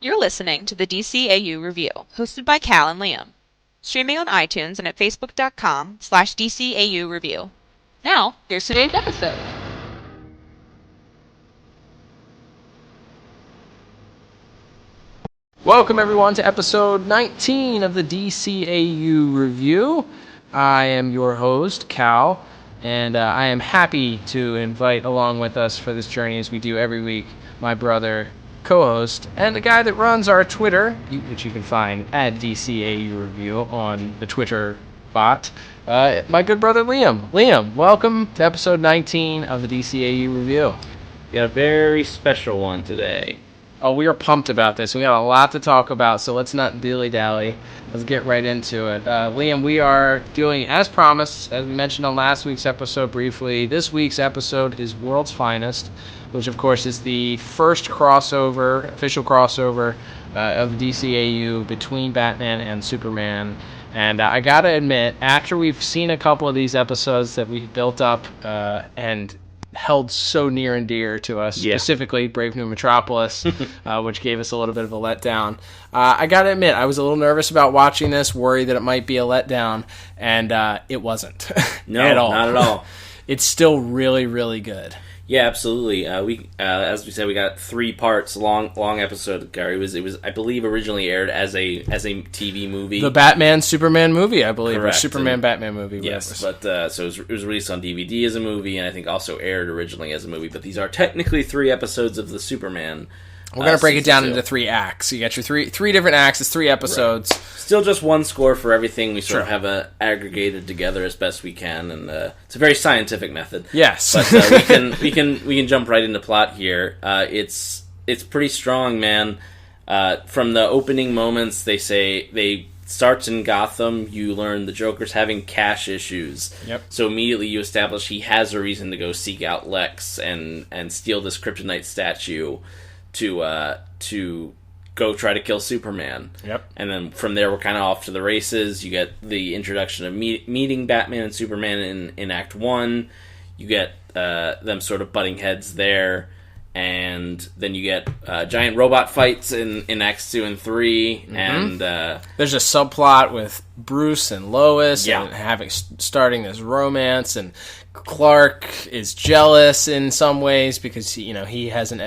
You're listening to the DCAU Review, hosted by Cal and Liam. Streaming on iTunes and at facebook.com/DCAU Review. Now, here's today's episode. Welcome everyone to episode 19 of the DCAU Review. I am your host, Cal, and I am happy to invite along with us for this journey as we do every week, my brother, co-host, and the guy that runs our Twitter, which you can find at DCAU Review on the Twitter bot, my good brother Liam. Liam, welcome to episode 19 of the DCAU Review. We got a very special one today. Oh, we are pumped about this. We got a lot to talk about, so let's not dilly-dally. Let's get right into it. Liam, we are doing, as promised, as we mentioned on last week's episode briefly, this week's episode is World's Finest, which, of course, is the first official crossover of the DCAU between Batman and Superman. And I gotta admit, after we've seen a couple of these episodes that we've built up and held so near and dear to us, specifically Brave New Metropolis, which gave us a little bit of a letdown. I gotta admit, I was a little nervous about watching this, worried that it might be a letdown, and it wasn't. No, at all. not at all. It's still really, really good. Yeah, absolutely. As we said, we got 3 parts, long episode. Gary, it was I believe originally aired as a TV movie. The Batman Superman movie, I believe, Correct. Or Superman Batman movie. Yes, but so it was released on DVD as a movie, and I think also aired originally as a movie. But these are technically 3 episodes of the Superman. We're going to break it down into 3 acts. You got your three different acts. It's 3 episodes. Right. Still just one score for everything. We sort of have aggregated together as best we can, and it's a very scientific method. Yes, but we can jump right into plot here. It's pretty strong, man. From the opening moments, they starts in Gotham. You learn the Joker's having cash issues. Yep. So immediately you establish he has a reason to go seek out Lex and steal this kryptonite statue to go try to kill Superman. Yep. And then from there, we're kind of off to the races. You get the introduction of meeting Batman and Superman in Act 1. You get them sort of butting heads there. And then you get giant robot fights in Acts 2 and 3. Mm-hmm. And there's a subplot with Bruce and Lois and starting this romance, and Clark is jealous in some ways because he hasn't,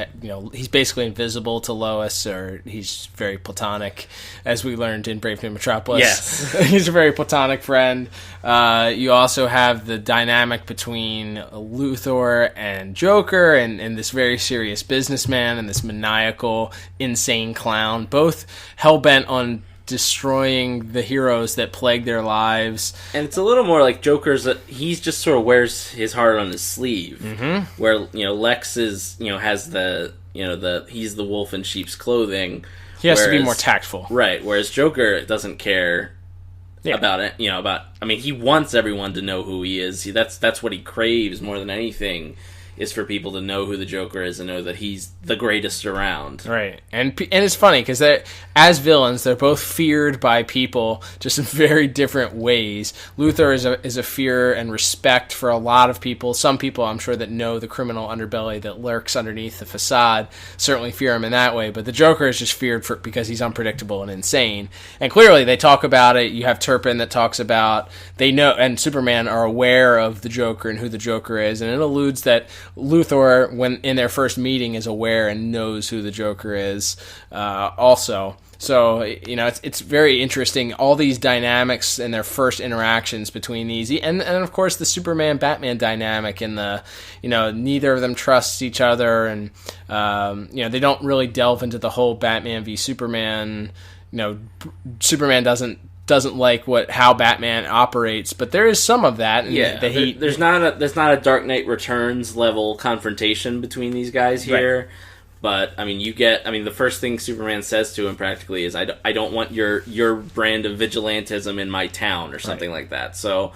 he's basically invisible to Lois, or he's very platonic, as we learned in Brave New Metropolis. Yes. He's a very platonic friend. You also have the dynamic between Luthor and Joker, and this very serious businessman and this maniacal, insane clown, both hell-bent on destroying the heroes that plague their lives. And it's a little more like Joker's, he's just sort of wears his heart on his sleeve. Mm-hmm. Where, Lex is, has he's the wolf in sheep's clothing. He has to be more tactful. Right, whereas Joker doesn't care about it, he wants everyone to know who he is. That's what he craves more than anything, is for people to know who the Joker is and know that he's the greatest around. Right. And it's funny, because as villains, they're both feared by people, just in very different ways. Luthor is a fear and respect for a lot of people. Some people, I'm sure, that know the criminal underbelly that lurks underneath the facade certainly fear him in that way. But the Joker is just feared because he's unpredictable and insane. And clearly, they talk about it. You have Turpin that talks about, they know, and Superman are aware of the Joker and who the Joker is. And it alludes that Luthor, when in their first meeting, is aware and knows who the Joker is also. So, it's very interesting, all these dynamics and their first interactions between these. And of course, the Superman-Batman dynamic, and neither of them trusts each other. And, they don't really delve into the whole Batman v Superman. Superman doesn't like how Batman operates, but there is some of that. And there's not a Dark Knight Returns level confrontation between these guys here. Right. But the first thing Superman says to him practically is, "I don't want your brand of vigilantism in my town," or something like that. So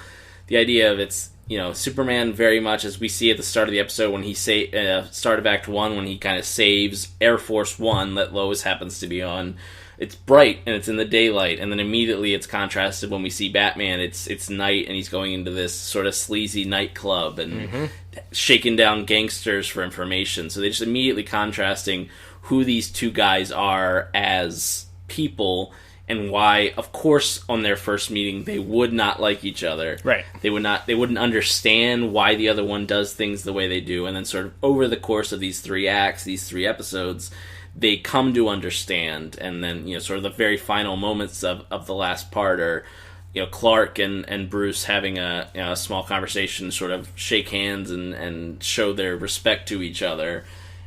the idea of it's Superman, very much as we see at the start of the episode when he start of Act 1, when he kind of saves Air Force One that Lois happens to be on. It's bright and it's in the daylight, and then immediately it's contrasted when we see Batman. It's night, and he's going into this sort of sleazy nightclub and shaking down gangsters for information. So they're just immediately contrasting who these two guys are as people, and why, of course, on their first meeting they would not like each other. Right. They wouldn't understand why the other one does things the way they do, and then sort of over the course of these 3 acts, these 3 episodes, they come to understand, and then, you know, sort of the very final moments of the last part are, you know, Clark and Bruce having a, you know, a small conversation, sort of shake hands and show their respect to each other.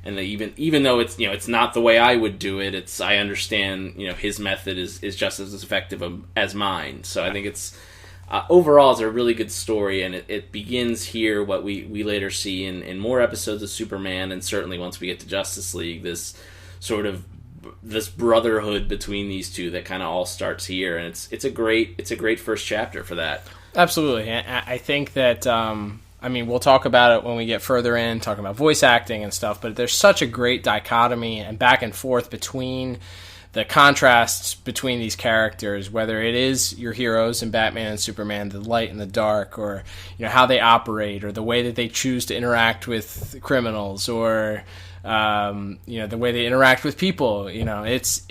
And they even though it's, you know, it's not the way I would do it, I understand, you know, his method is just as effective as mine. So I think it's overall it's a really good story, and it begins here what we later see in more episodes of Superman, and certainly once we get to Justice League, this brotherhood between these two that kind of all starts here, and it's a great first chapter for that. Absolutely. I think that I mean, we'll talk about it when we get further in, talking about voice acting and stuff, but there's such a great dichotomy and back and forth between the contrasts between these characters, whether it is your heroes in Batman and Superman, the light and the dark, or, you know, how they operate, or the way that they choose to interact with criminals, or you know, the way they interact with people. You know, it's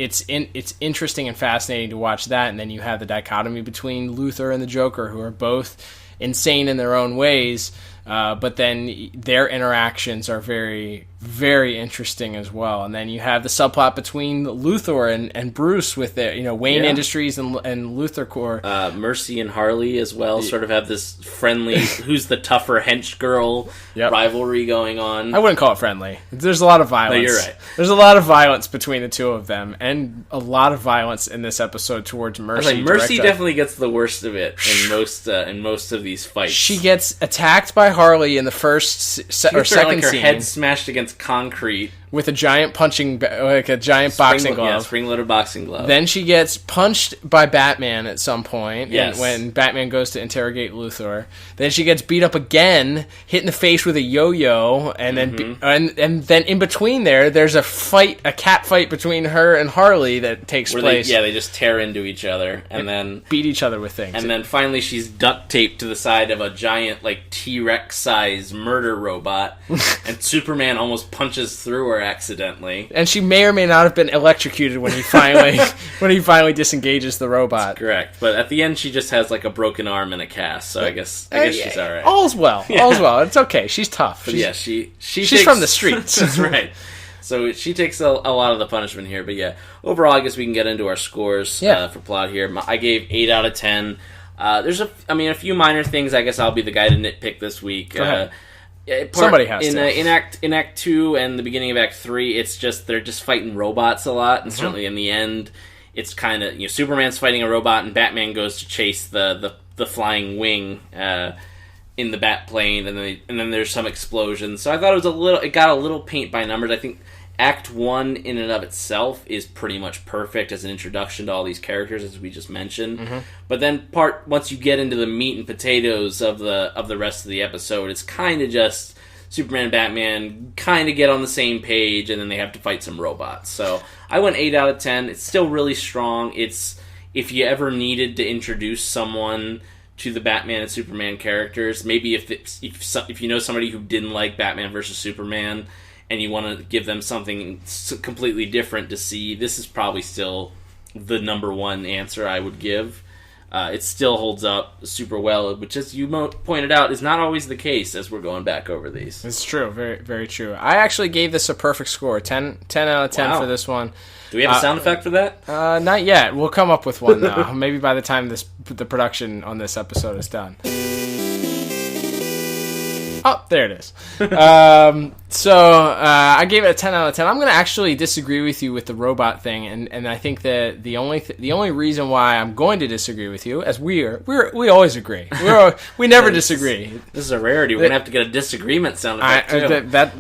interesting and fascinating to watch that, and then you have the dichotomy between Luthor and the Joker, who are both insane in their own ways, but then their interactions are very, very interesting as well. And then you have the subplot between Luthor and Bruce with their, you know, Wayne Industries and Luthor Corps. Mercy and Harley as well sort of have this friendly, who's the tougher hench girl rivalry going on. I wouldn't call it friendly. There's a lot of violence. No, you're right. There's a lot of violence between the two of them, and a lot of violence in this episode towards Mercy. Mercy definitely gets the worst of it in most of these fights. She gets attacked by Harley in the first or second her scene. Head smashed against concrete with a giant boxing glove. Spring-loaded boxing glove. Then she gets punched by Batman at some point, yes, when Batman goes to interrogate Luthor. Then she gets beat up again, hit in the face with a yo-yo, and then and then in between there's a cat fight between her and Harley that takes place. They just tear into each other and then beat each other with things. And then finally she's duct taped to the side of a giant, like, T-Rex size murder robot, and Superman almost punches through her accidentally. And she may or may not have been electrocuted when he finally disengages the robot. That's correct. But at the end she just has, like, a broken arm and a cast, so I guess she's alright. All's well. Yeah. All's well. It's okay. She's tough. She's from the streets. That's right. So she takes a lot of the punishment here. But yeah, overall I guess we can get into our scores for plot here. I gave 8 out of 10. There's a few minor things. I guess I'll be the guy to nitpick this week. Somebody has to. In Act 2 and the beginning of Act 3, it's just they're just fighting robots a lot, and certainly in the end, it's kind of, you know, Superman's fighting a robot, and Batman goes to chase the flying wing in the bat plane, and then there's some explosions. So I thought it got a little paint by numbers. I think Act 1 in and of itself is pretty much perfect as an introduction to all these characters, as we just mentioned. Mm-hmm. But then once you get into the meat and potatoes of the rest of the episode, it's kind of just Superman and Batman kind of get on the same page, and then they have to fight some robots. So I went 8 out of 10. It's still really strong. It's, if you ever needed to introduce someone to the Batman and Superman characters, maybe if you know somebody who didn't like Batman versus Superman, and you want to give them something completely different to see, this is probably still the number one answer I would give. It still holds up super well, which, as you pointed out, is not always the case as we're going back over these. It's true. Very, very true. I actually gave this a perfect score. 10 out of 10 for this one. Do we have a sound effect for that? Not yet. We'll come up with one, though. Maybe by the time the production on this episode is done. Oh, there it is. I gave it a 10 out of 10. I'm going to actually disagree with you with the robot thing, and I think that the only reason why I'm going to disagree with you, as we always agree. We never disagree. This is a rarity. We're going to have to get a disagreement sound effect, too.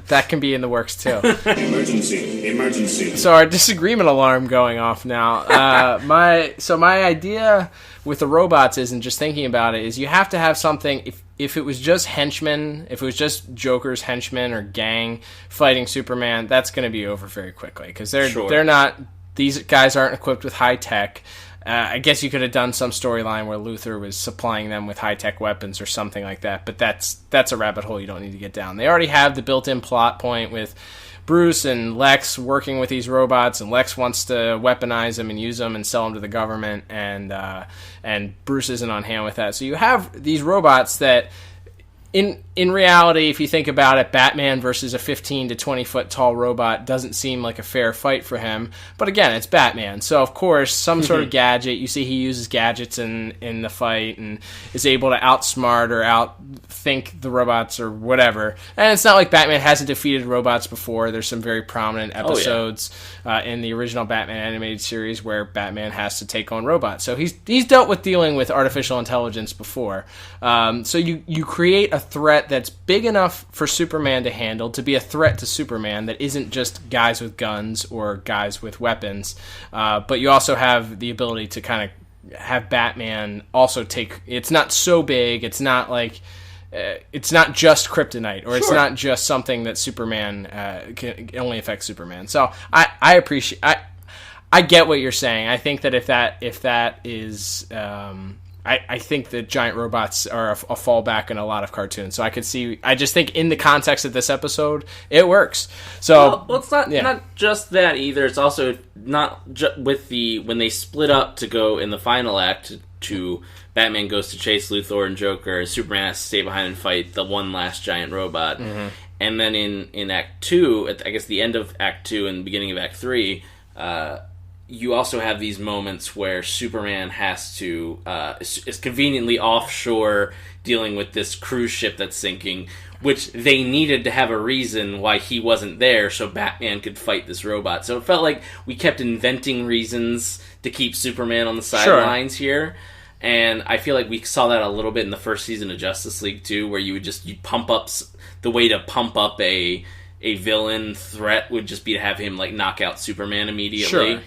That can be in the works, too. Emergency. So our disagreement alarm going off now. My idea with the robots is, and just thinking about it, is you have to have something. If it was just henchmen, if it was just Joker's henchmen or gang fighting Superman, that's going to be over very quickly, because they're not. These guys aren't equipped with high tech. I guess you could have done some storyline where Luthor was supplying them with high tech weapons or something like that, but that's a rabbit hole you don't need to get down. They already have the built-in plot point with Bruce and Lex working with these robots, and Lex wants to weaponize them and use them and sell them to the government, and Bruce isn't on hand with that. So you have these robots that, in reality, if you think about it, Batman versus a 15 to 20 foot tall robot doesn't seem like a fair fight for him. But again, it's Batman. So, of course, some sort of gadget. You see he uses gadgets in the fight and is able to outsmart or outthink the robots or whatever. And it's not like Batman hasn't defeated robots before. There's some very prominent episodes in the original Batman animated series where Batman has to take on robots. So he's dealt with dealing with artificial intelligence before. So you create a threat that's big enough for Superman to handle, to be a threat to Superman that isn't just guys with guns or guys with weapons, but you also have the ability to kind of have Batman also take, it's not so big, it's not like it's not just kryptonite, or it's not just something that Superman can only affect Superman. So I appreciate, I get what you're saying. I think that if that is I think that giant robots are a fallback in a lot of cartoons. So I just think in the context of this episode, it works. So well, it's not just that either. It's also not with when they split up to go in the final act to Batman goes to chase Luthor and Joker, Superman has to stay behind and fight the one last giant robot. Mm-hmm. And then in Act 2, I guess the end of Act 2 and the beginning of Act 3, you also have these moments where Superman has to is conveniently offshore dealing with this cruise ship that's sinking, which they needed to have a reason why he wasn't there so Batman could fight this robot. So it felt like we kept inventing reasons to keep Superman on the sidelines here. And I feel like we saw that a little bit in the first season of Justice League too, where you'd pump up the way to pump up a villain threat would just be to have him like knock out Superman immediately.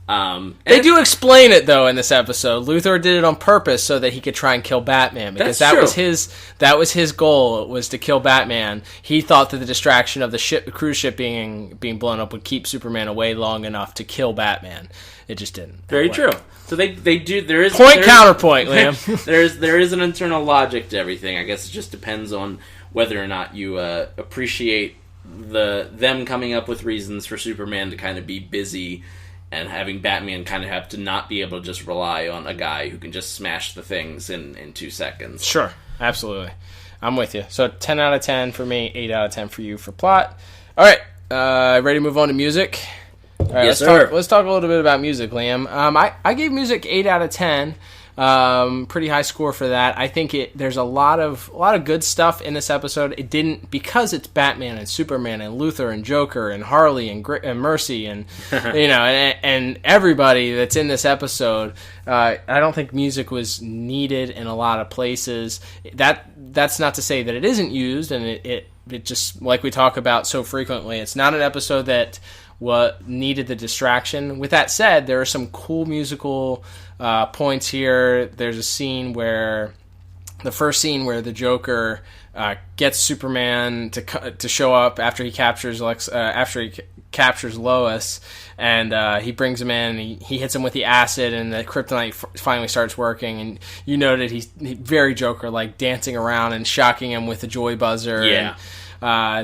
They do explain it though in this episode. Luthor did it on purpose so that he could try and kill Batman, because that was his goal, was to kill Batman. He thought that the distraction of the cruise ship being blown up would keep Superman away long enough to kill Batman. It just didn't. Very true. So they do. Counterpoint, Liam. there is an internal logic to everything. I guess it just depends on whether or not you appreciate them coming up with reasons for Superman to kind of be busy, and having Batman kind of have to not be able to just rely on a guy who can just smash the things in 2 seconds. Sure, absolutely. I'm with you. So 10 out of 10 for me, 8 out of 10 for you for plot. All right, ready to move on to music? All right, yes, sir. Let's talk a little bit about music, Liam. I gave music 8 out of 10. Pretty high score for that. I think there's a lot of good stuff in this episode. It didn't, because it's Batman and Superman and Luthor and Joker and Harley and Mercy and and everybody that's in this episode. I don't think music was needed in a lot of places. That's not to say that it isn't used, and it just, like we talk about so frequently, it's not an episode that what needed the distraction. With that said, there are some cool musical points here. There's the first scene where the Joker gets Superman to show up after he captures Lois, and he brings him in, and he hits him with the acid, and the kryptonite finally starts working. And you noted he's very Joker, like dancing around and shocking him with the joy buzzer. Yeah. And,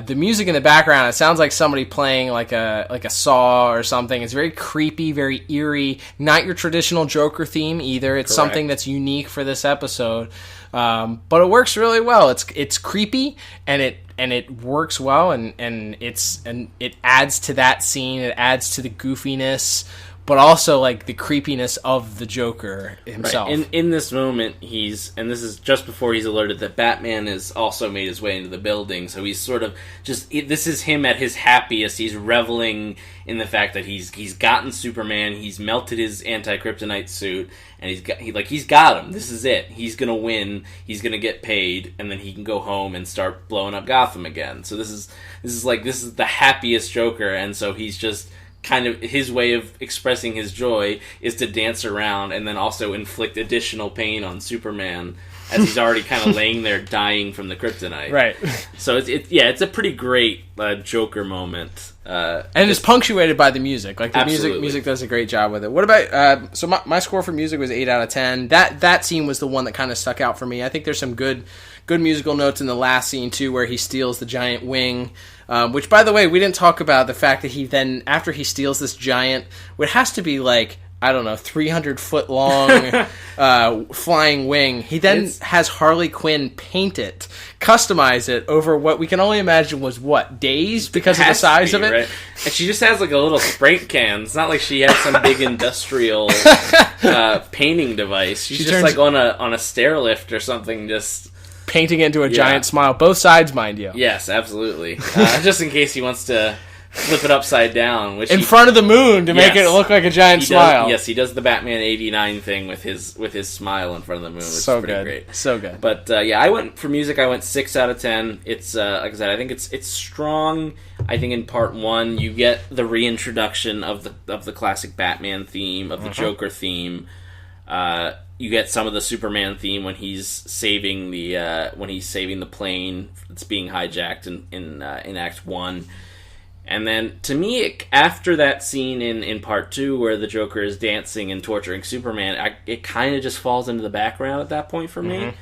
the music in the background, it sounds like somebody playing like a saw or something. It's very creepy, very eerie. Not your traditional Joker theme either. It's Correct. something that's unique for this episode, but it works really well. It's creepy, and it works well, and it adds to that scene. It adds to the goofiness, but also like the creepiness of the Joker himself. Right. In this moment, and this is just before he's alerted that Batman has also made his way into the building, so he's sort of this is him at his happiest. He's reveling in the fact that he's gotten Superman, he's melted his anti-kryptonite suit, and he's got him. This is it. He's gonna win. He's gonna get paid, and then he can go home and start blowing up Gotham again. So this is the happiest Joker, and so he's just kind of, his way of expressing his joy is to dance around and then also inflict additional pain on Superman as he's already kind of laying there dying from the kryptonite. Right. So it's a pretty great Joker moment. And it's punctuated by the music. Like, the Absolutely. music does a great job with it. What about, so my score for music was 8 out of 10. That scene was the one that kind of stuck out for me. I think there's some good good musical notes in the last scene, too, where he steals the giant wing. Which, by the way, we didn't talk about the fact that he then, after he steals this giant, what has to be like, I don't know, 300-foot long flying wing, he then has Harley Quinn paint it, customize it over what we can only imagine was, days because of the size of it? Right? And she just has like a little spray can. It's not like she has some big industrial painting device. She's just like on a stair lift or something, just painting it into a giant smile. Both sides, mind you. Yes, absolutely. Just in case he wants to flip it upside down, which in front of the moon to make it look like a giant smile. Yes, he does the Batman '89 thing with his smile in front of the moon. Which so is pretty good, great. So good. But I went for music. I went 6 out of 10. It's like I said, I think it's strong. I think in part 1 you get the reintroduction of the classic Batman theme, of the Joker theme. You get some of the Superman theme when he's saving the plane that's being hijacked in Act 1. And then, to me, after that scene in Part 2 where the Joker is dancing and torturing Superman, it kind of just falls into the background at that point for me.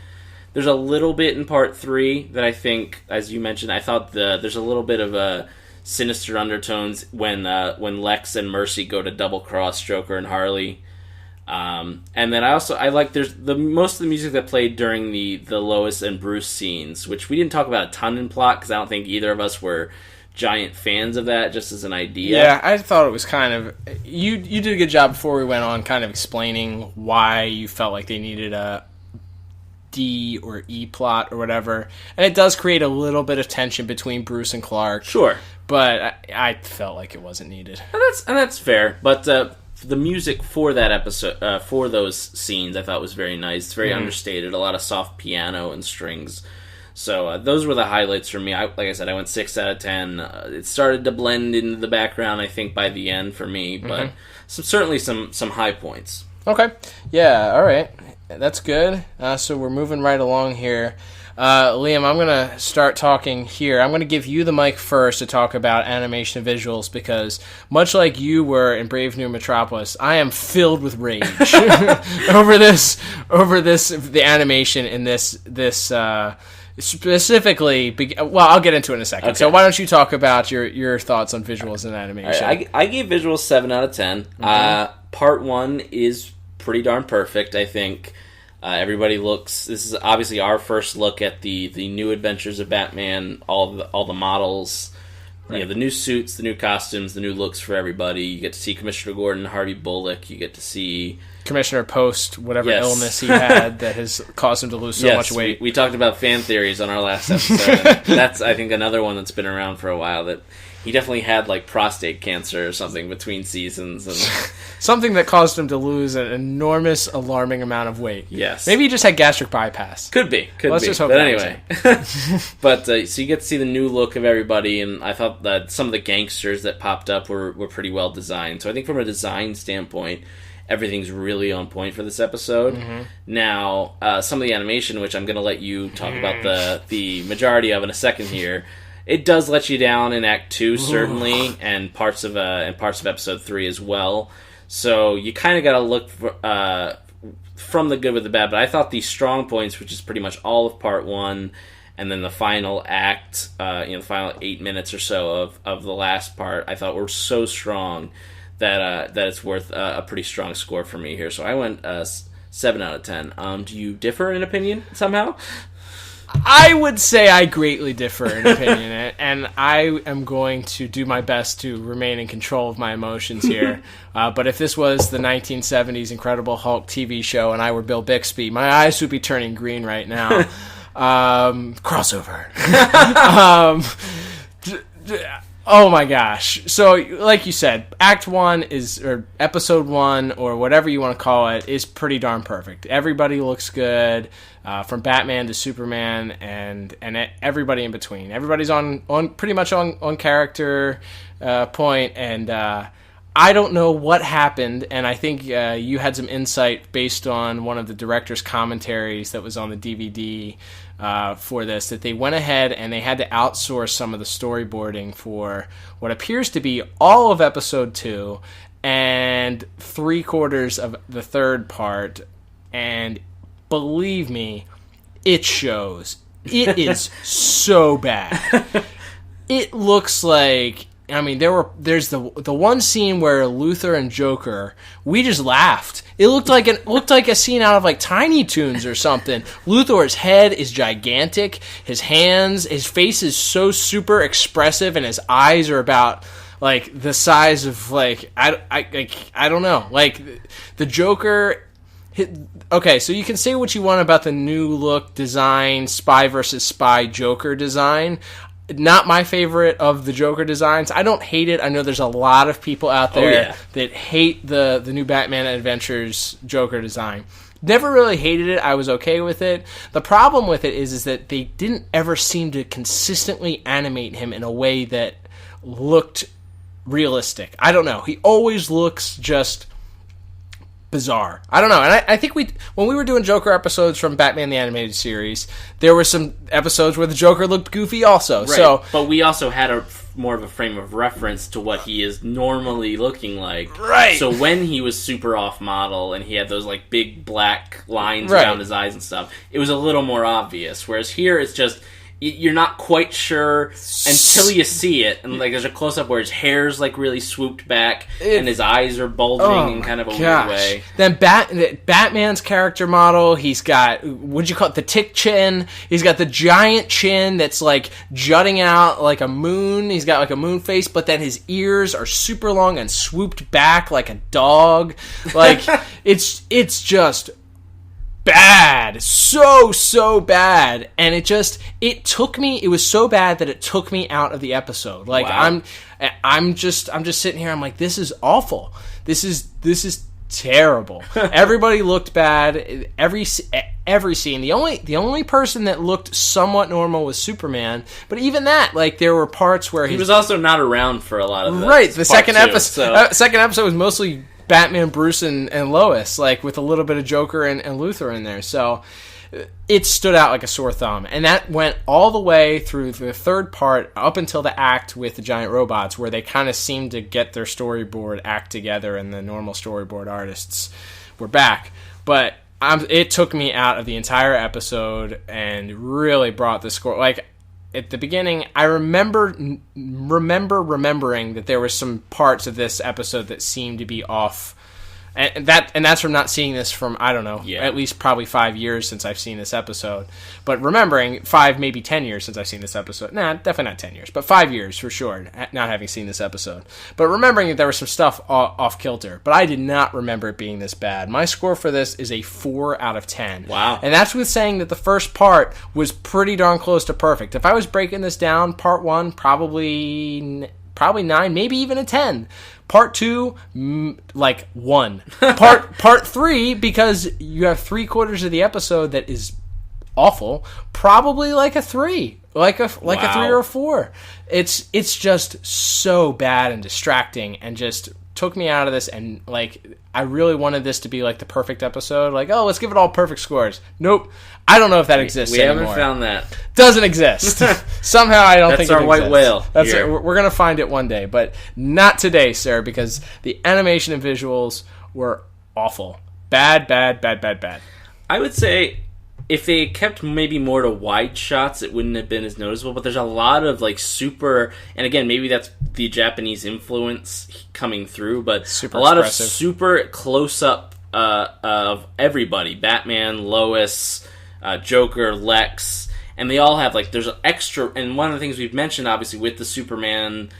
There's a little bit in Part 3 that I think, as you mentioned, I thought there's a little bit of a sinister undertones when Lex and Mercy go to double-cross Joker and Harley. And then I like there's most of the music that played during the Lois and Bruce scenes, which we didn't talk about a ton in plot because I don't think either of us were giant fans of that, just as an idea. Yeah, I thought it was kind of... You did a good job before we went on kind of explaining why you felt like they needed a D or E plot or whatever. And it does create a little bit of tension between Bruce and Clark. Sure. But I felt like it wasn't needed. And that's fair. But the music for that episode, for those scenes, I thought was very nice. It's very understated. A lot of soft piano and strings. So those were the highlights for me. Like I said, I went 6 out of 10. It started to blend into the background, I think, by the end for me. But certainly some high points. Okay. Yeah, all right. That's good. So we're moving right along here. Liam, I'm going to start talking here. I'm going to give you the mic first to talk about animation and visuals because much like you were in Brave New Metropolis, I am filled with rage over the animation in this specifically. Well, I'll get into it in a second. Okay. So why don't you talk about your thoughts on visuals and animation? Right, I gave visuals 7 out of 10. Part 1 is pretty darn perfect, I think. Everybody looks... This is obviously our first look at the new adventures of Batman, all the models, right. The new suits, the new costumes, the new looks for everybody. You get to see Commissioner Gordon, Harvey Bullock. You get to see... Commissioner Post, whatever illness he had that has caused him to lose so much weight. We talked about fan theories on our last episode. That's, I think, another one that's been around for a while, that he definitely had like prostate cancer or something between seasons. And something that caused him to lose an enormous, alarming amount of weight. Yes. Maybe he just had gastric bypass. Could be. Let's just hope but anyway. But so you get to see the new look of everybody, and I thought that some of the gangsters that popped up were pretty well designed. So I think from a design standpoint, everything's really on point for this episode. Now, some of the animation, which I'm going to let you talk about the majority of in a second here, it does let you down in Act 2, certainly, and parts of Episode 3 as well. So you kind of got to look for, from the good with the bad. But I thought the strong points, which is pretty much all of Part 1, and then the final act, the final 8 minutes or so of the last part, I thought were so strong that it's worth a pretty strong score for me here. So I went 7 out of 10. Do you differ in opinion somehow? I would say I greatly differ in opinion, and I am going to do my best to remain in control of my emotions here. But if this was the 1970s Incredible Hulk TV show and I were Bill Bixby, my eyes would be turning green right now. Crossover. Oh my gosh. So, like you said, Act 1 or Episode 1, or whatever you want to call it, is pretty darn perfect. Everybody looks good, from Batman to Superman, and everybody in between. Everybody's on pretty much on character point, and I don't know what happened, and I think you had some insight based on one of the director's commentaries that was on the DVD for this, that they went ahead and they had to outsource some of the storyboarding for what appears to be all of Episode 2 and 3/4 of the third part, and believe me, it shows. It is so bad. It looks like, I mean, there's the one scene where Luthor and Joker, we just laughed. It looked like a scene out of like Tiny Toons or something. Luthor's head is gigantic. His hands, his face is so super expressive, and his eyes are about like the size of like I don't know, like the Joker. Okay, so you can say what you want about the new look design, Spy versus Spy Joker design. Not my favorite of the Joker designs. I don't hate it. I know there's a lot of people out there that hate the new Batman Adventures Joker design. Never really hated it. I was okay with it. The problem with it is that they didn't ever seem to consistently animate him in a way that looked realistic. I don't know. He always looks just bizarre. I don't know. And I think when we were doing Joker episodes from Batman the Animated Series, there were some episodes where the Joker looked goofy also. Right. So, but we also had more of a frame of reference to what he is normally looking like. Right. So when he was super off model and he had those like big black lines around his eyes and stuff, it was a little more obvious. Whereas here it's just, you're not quite sure until you see it, and like there's a close up where his hair's like really swooped back, and his eyes are bulging in kind of a weird way. Then Batman's character model, he's got, what'd you call it, the tick chin. He's got the giant chin that's like jutting out like a moon. He's got like a moon face, but then his ears are super long and swooped back like a dog. Like it's just bad, so bad, and it was so bad that it took me out of the episode. Like wow. I'm just sitting here. I'm like, this is awful. This is terrible. Everybody looked bad. Every scene. The only person that looked somewhat normal was Superman. But even that, like, there were parts where he was also not around for a lot of that. Right. The second episode. Second episode was mostly Batman, Bruce, and Lois, like with a little bit of Joker and Luthor in there. So it stood out like a sore thumb. And that went all the way through the third part up until the act with the giant robots, where they kind of seemed to get their storyboard act together and the normal storyboard artists were back. But it took me out of the entire episode and really brought the score. Like, at the beginning, I remembering that there were some parts of this episode that seemed to be off, and that's from not seeing this from, I don't know, at least probably 5 years since I've seen this episode. But remembering 5, maybe 10 years since I've seen this episode. Nah, definitely not 10 years, but 5 years for sure, not having seen this episode. But remembering that there was some stuff off kilter. But I did not remember it being this bad. My score for this is a 4 out of 10. Wow. And that's with saying that the first part was pretty darn close to perfect. If I was breaking this down, part 1, probably 9, maybe even a 10. Part 2, like 1. Part 3, because you have 3/4 of the episode that is awful, probably like a 3, like a 3 or a 4. It's just so bad and distracting, and just took me out of this. And like, I really wanted this to be like the perfect episode. Like, oh, let's give it all perfect scores. Nope. I don't know if that exists anymore. We haven't found that. Doesn't exist. Somehow I don't think it exists. That's our white whale. We're going to find it one day, but not today, sir, because the animation and visuals were awful. Bad. I would say if they kept maybe more to wide shots, it wouldn't have been as noticeable, but there's a lot of like super, and again, maybe that's the Japanese influence coming through, but super a lot expressive. Of super close-up of everybody. Batman, Lois, Joker, Lex, and they all have like, there's an extra, and one of the things we've mentioned obviously with the Superman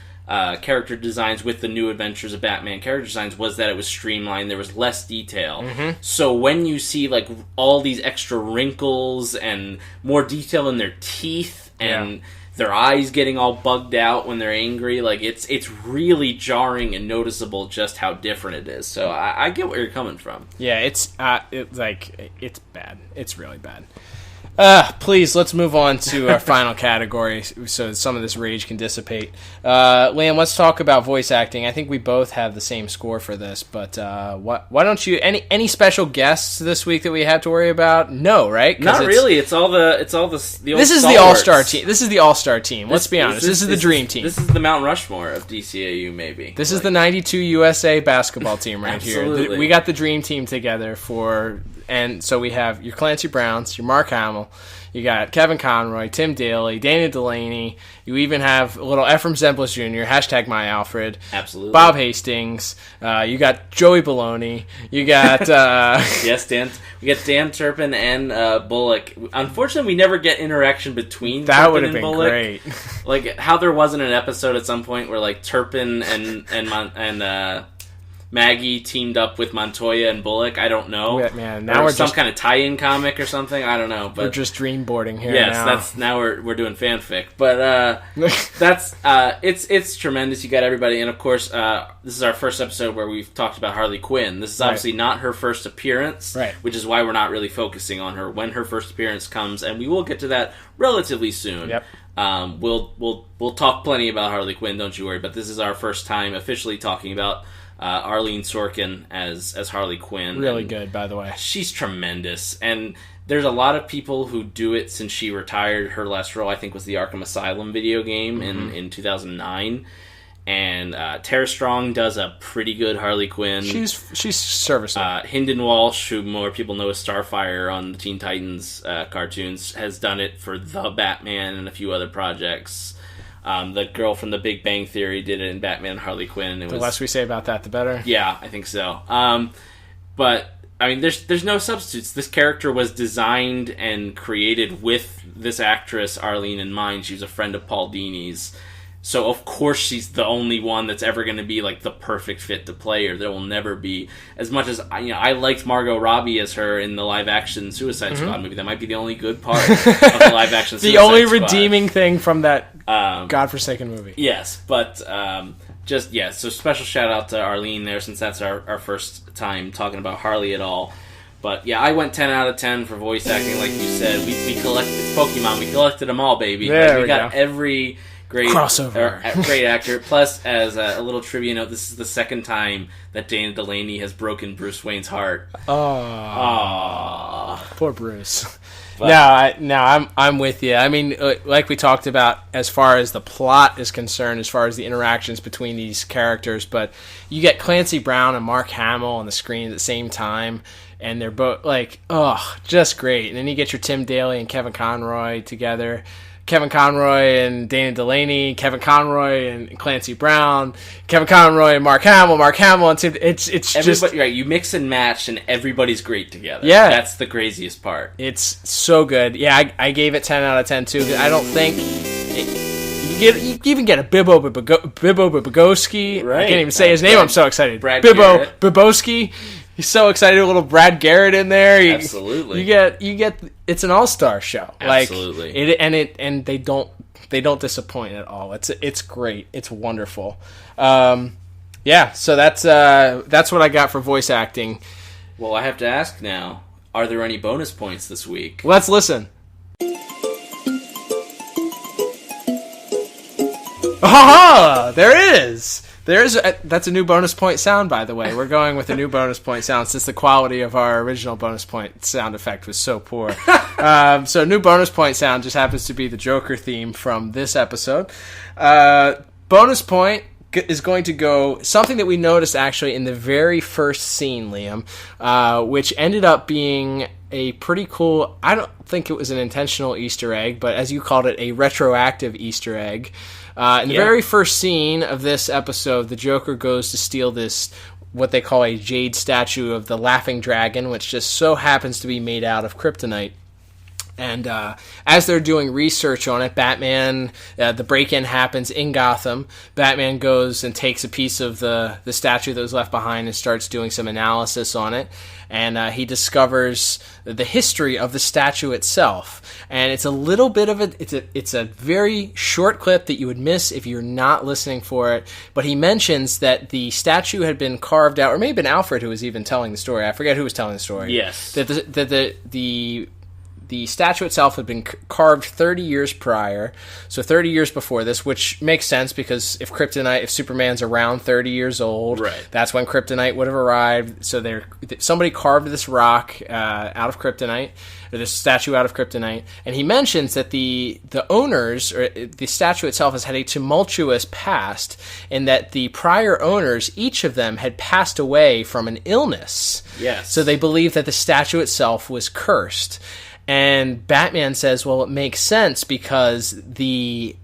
character designs, with the New Adventures of Batman character designs, was that it was streamlined, there was less detail. Mm-hmm. So when you see like all these extra wrinkles and more detail in their teeth and their eyes getting all bugged out when they're angry, like it's really jarring and noticeable just how different it is. So I get where you're coming from. Yeah, it's bad. It's really bad. Please, let's move on to our final category so some of this rage can dissipate. Liam, let's talk about voice acting. I think we both have the same score for this, but why don't you... Any special guests this week that we have to worry about? No, right? Not really. It's all the old This is the all-star team. This is the all-star team. Let's be honest. This is the dream team. This is the Mount Rushmore of DCAU, maybe. This is the 92 USA basketball team right here. Absolutely. We got the dream team together for... And so we have your Clancy Browns, your Mark Hamill, you got Kevin Conroy, Tim Daly, Dana Delaney. You even have a little Ephraim Zemplis Jr., hashtag MyAlfred. Absolutely. Bob Hastings. You got Joey Baloney. You got... yes, Dan. We get Dan Turpin and Bullock. Unfortunately, we never get interaction between that Turpin would have and been Bullock. great. Like, how there wasn't an episode at some point where, like, Turpin and Maggie teamed up with Montoya and Bullock. I don't know. Yeah, man, now or we're some just, kind of tie-in comic or something. I don't know. But we're just dreamboarding here. yes, now. we're doing fanfic. But that's it's tremendous. You got everybody, and of course, this is our first episode where we've talked about Harley Quinn. This is obviously not her first appearance, right? Which is why we're not really focusing on her when her first appearance comes, and we will get to that relatively soon. Yep. We'll talk plenty about Harley Quinn. Don't you worry. But this is our first time officially talking about Arlene Sorkin as Harley Quinn. Really good, by the way. She's tremendous, and there's a lot of people who do it since she retired. Her last role, I think, was the Arkham Asylum video game in 2009. And Tara Strong does a pretty good Harley Quinn. She's serviceable. Hynden Walsh, who more people know as Starfire on the Teen Titans cartoons, has done it for The Batman and a few other projects. The girl from The Big Bang Theory did it in Batman and Harley Quinn. The less we say about that, the better. Yeah, I think so. But I mean, there's no substitutes. This character was designed and created with this actress Arlene in mind. She was a friend of Paul Dini's. So, of course, she's the only one that's ever going to be, like, the perfect fit to play her. There will never be. As much as, I liked Margot Robbie as her in the live-action Suicide Squad movie. That might be the only good part of the live-action Suicide The only Squad. redeeming thing from that godforsaken movie. Yes, but, so special shout-out to Arlene there, since that's our first time talking about Harley at all. But, yeah, I went 10 out of 10 for voice acting, like you said. We collected, it's Pokemon, we collected them all, baby. There we got every... Great crossover. Great actor. Plus, as a little trivia note, this is the second time that Dana Delaney has broken Bruce Wayne's heart. Oh, poor Bruce. I'm with you. I mean, like we talked about, as far as the plot is concerned, as far as the interactions between these characters, but you get Clancy Brown and Mark Hamill on the screen at the same time, and they're both just great. And then you get your Tim Daly and Kevin Conroy together. Kevin Conroy and Dana Delaney, Kevin Conroy and Clancy Brown, Kevin Conroy and Mark Hamill and Tim. It's just right. You mix and match, and everybody's great together. Yeah, that's the craziest part. It's so good. Yeah, I gave it 10 out of 10 too. I don't think you even get a Bibbo Biboski. Right. I can't even say his name. I'm so excited. Bibbo Biboski. He's so excited. A little Brad Garrett in there. Absolutely. You get. It's an all-star show. Absolutely. And they don't disappoint at all. It's great. It's wonderful. So that's what I got for voice acting. Well, I have to ask now: are there any bonus points this week? Let's listen. Aha! There is. That's a new bonus point sound, by the way. We're going with a new bonus point sound since the quality of our original bonus point sound effect was so poor. So new bonus point sound just happens to be the Joker theme from this episode. Bonus point is going to go something that we noticed actually in the very first scene, Liam, which ended up being a pretty cool, I don't think it was an intentional Easter egg, but as you called it, a retroactive Easter egg. In the very first scene of this episode, the Joker goes to steal this, what they call a jade statue of the Laughing Dragon, which just so happens to be made out of kryptonite. And as they're doing research on it, Batman, the break-in happens in Gotham. Batman goes and takes a piece of the statue that was left behind and starts doing some analysis on it. And he discovers the history of the statue itself. And it's a little bit of it's a very short clip that you would miss if you're not listening for it. But he mentions that the statue had been carved out, or may have been Alfred who was even telling the story. I forget who was telling the story. Yes. That the statue itself had been carved 30 years prior, so 30 years before this, which makes sense because if Superman's around 30 years old, right, that's when kryptonite would have arrived. So somebody carved this rock out of kryptonite, or this statue out of kryptonite, and he mentions that the owners, or the statue itself, has had a tumultuous past, and that the prior owners, each of them, had passed away from an illness. Yes. So they believe that the statue itself was cursed. And Batman says, well, it makes sense because the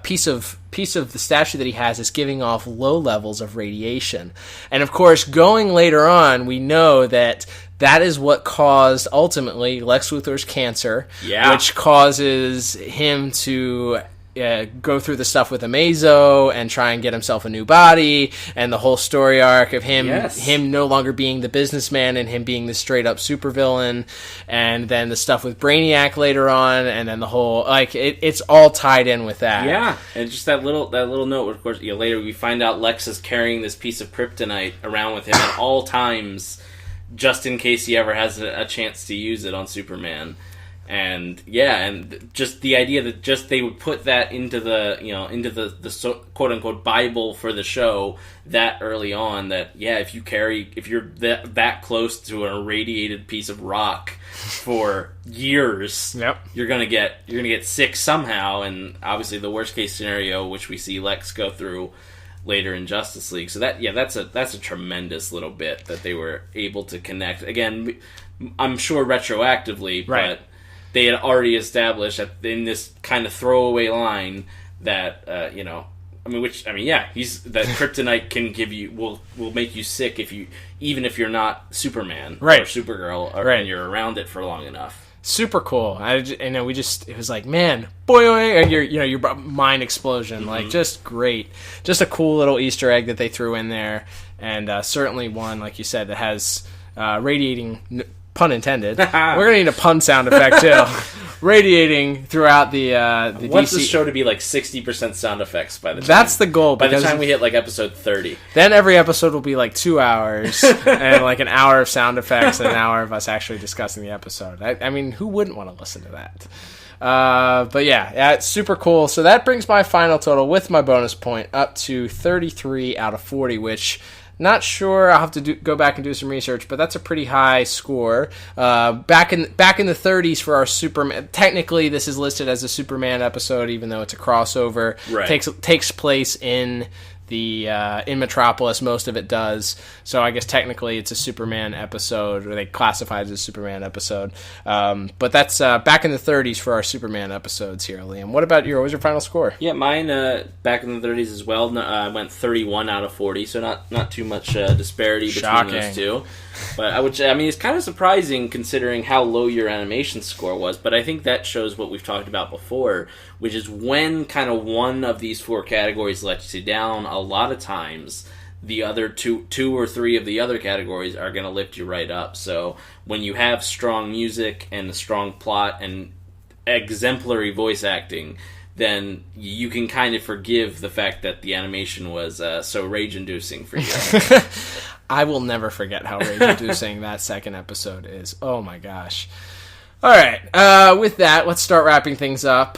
piece of the statue that he has is giving off low levels of radiation. And of course, going later on, we know that is what caused, ultimately, Lex Luthor's cancer, which causes him to go through the stuff with Amazo and try and get himself a new body, and the whole story arc of him no longer being the businessman and him being the straight up supervillain, and then the stuff with Brainiac later on, and then the whole it's all tied in with that. Yeah, and just that little note. Of course, later we find out Lex is carrying this piece of kryptonite around with him at all times, just in case he ever has a chance to use it on Superman. And and just the idea that just they would put that into the quote unquote Bible for the show that early on, that if you're that close to an irradiated piece of rock for years, you're gonna get sick somehow. And obviously the worst case scenario, which we see Lex go through later in Justice League. So that's a tremendous little bit that they were able to connect. Again, I'm sure retroactively, but they had already established in this kind of throwaway line that he's that kryptonite can give you will make you sick even if you're not Superman or Supergirl and you're around it for long enough. Super cool. It was like, man, boy, and your mind explosion, just great, just a cool little Easter egg that they threw in there, and certainly one, like you said, that has radiating. Pun intended. We're gonna need a pun sound effect too. Radiating throughout the wants DC. this show to be 60% sound effects by the time. That's the goal. By the time we hit episode 30, then every episode will be 2 hours and an hour of sound effects and an hour of us actually discussing the episode. I mean, who wouldn't want to listen to that? But it's super cool. So that brings my final total with my bonus point up to 33 out of 40, which. Not sure. I'll have to go back and do some research, but that's a pretty high score. Back in the 30s for our Superman. Technically, this is listed as a Superman episode, even though it's a crossover. Right. Takes place in in Metropolis. Most of it does. So I guess technically it's a Superman episode, or they classify it as a Superman episode. But that's back in the 30s for our Superman episodes here, Liam. What about what was your final score? Yeah, mine back in the 30s as well. I went 31 out of 40, so not too much disparity between those two. But it's kind of surprising considering how low your animation score was. But I think that shows what we've talked about before, which is when kind of one of these four categories lets you down, a lot of times the other two or three of the other categories are going to lift you right up. So when you have strong music and a strong plot and exemplary voice acting, then you can kind of forgive the fact that the animation was so rage-inducing for you. I will never forget how rage-inducing that second episode is. Oh my gosh. All right, with that, let's start wrapping things up.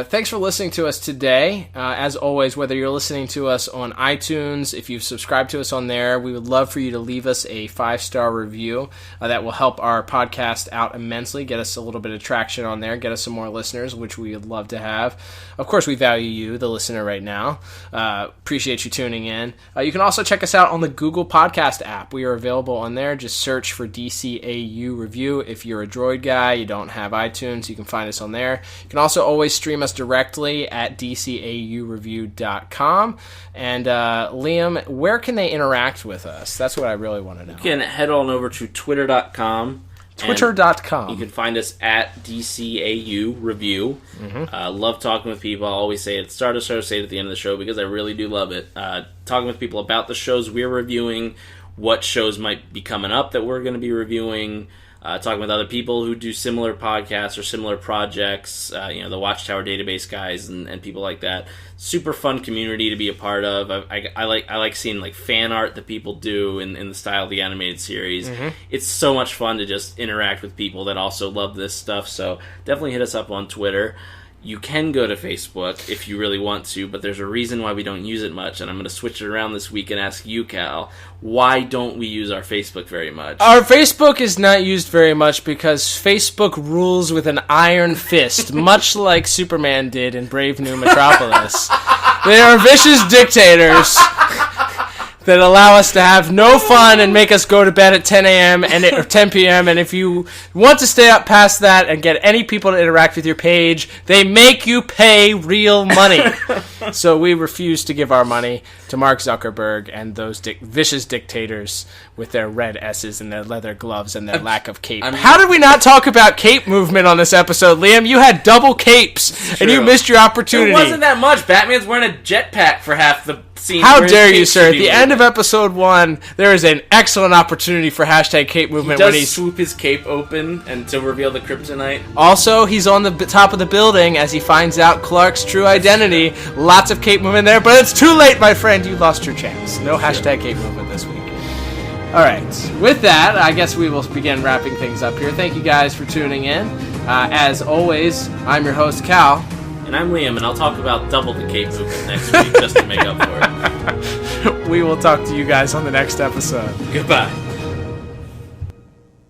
Thanks for listening to us today. As always, whether you're listening to us on iTunes, if you've subscribed to us on there, we would love for you to leave us a 5-star review. That will help our podcast out immensely, get us a little bit of traction on there, get us some more listeners, which we would love to have. Of course, we value you, the listener, right now. Appreciate you tuning in. You can also check us out on the Google Podcast app. We are available on there. Just search for DCAU Review. If you're a Droid guy, you don't have iTunes, you can find us on there. You can also always stream us directly at DCAUreview.com. And Liam, where can they interact with us? That's what I really want to know. You can head on over to twitter.com. Twitter.com. You can find us at DCAU Review. Mm-hmm. Love talking with people. I always say it at the start of the show, say it at the end of the show, because I really do love it. Talking with people about the shows we're reviewing, what shows might be coming up that we're going to be reviewing, talking with other people who do similar podcasts or similar projects, the Watchtower Database guys and people like that. Super fun community to be a part of. I like seeing like fan art that people do in the style of the animated series. Mm-hmm. It's so much fun to just interact with people that also love this stuff. So definitely hit us up on Twitter. You can go to Facebook if you really want to, but there's a reason why we don't use it much, and I'm going to switch it around this week and ask you, Cal, why don't we use our Facebook very much? Our Facebook is not used very much because Facebook rules with an iron fist, much like Superman did in Brave New Metropolis. They are vicious dictators that allow us to have no fun and make us go to bed at 10 a.m. or 10 p.m. And if you want to stay up past that and get any people to interact with your page, they make you pay real money. So we refuse to give our money to Mark Zuckerberg and those vicious dictators with their red S's and their leather gloves and their lack of cape. How did we not talk about cape movement on this episode, Liam? You had double capes, and you missed your opportunity. It wasn't that much. Batman's wearing a jetpack for half the scene. How dare you, sir? At the end of episode 1, there is an excellent opportunity for hashtag cape movement. He does swoop his cape open and to reveal the kryptonite. Also, he's on the top of the building as he finds out Clark's true identity. Lots of cape movement there, but it's too late, my friend. You lost your chance. No hashtag cape movement this week. All right. With that, I guess we will begin wrapping things up here. Thank you guys for tuning in. As always, I'm your host, Cal. And I'm Liam, and I'll talk about double the cape movement next week just to make up for it. We will talk to you guys on the next episode. Goodbye.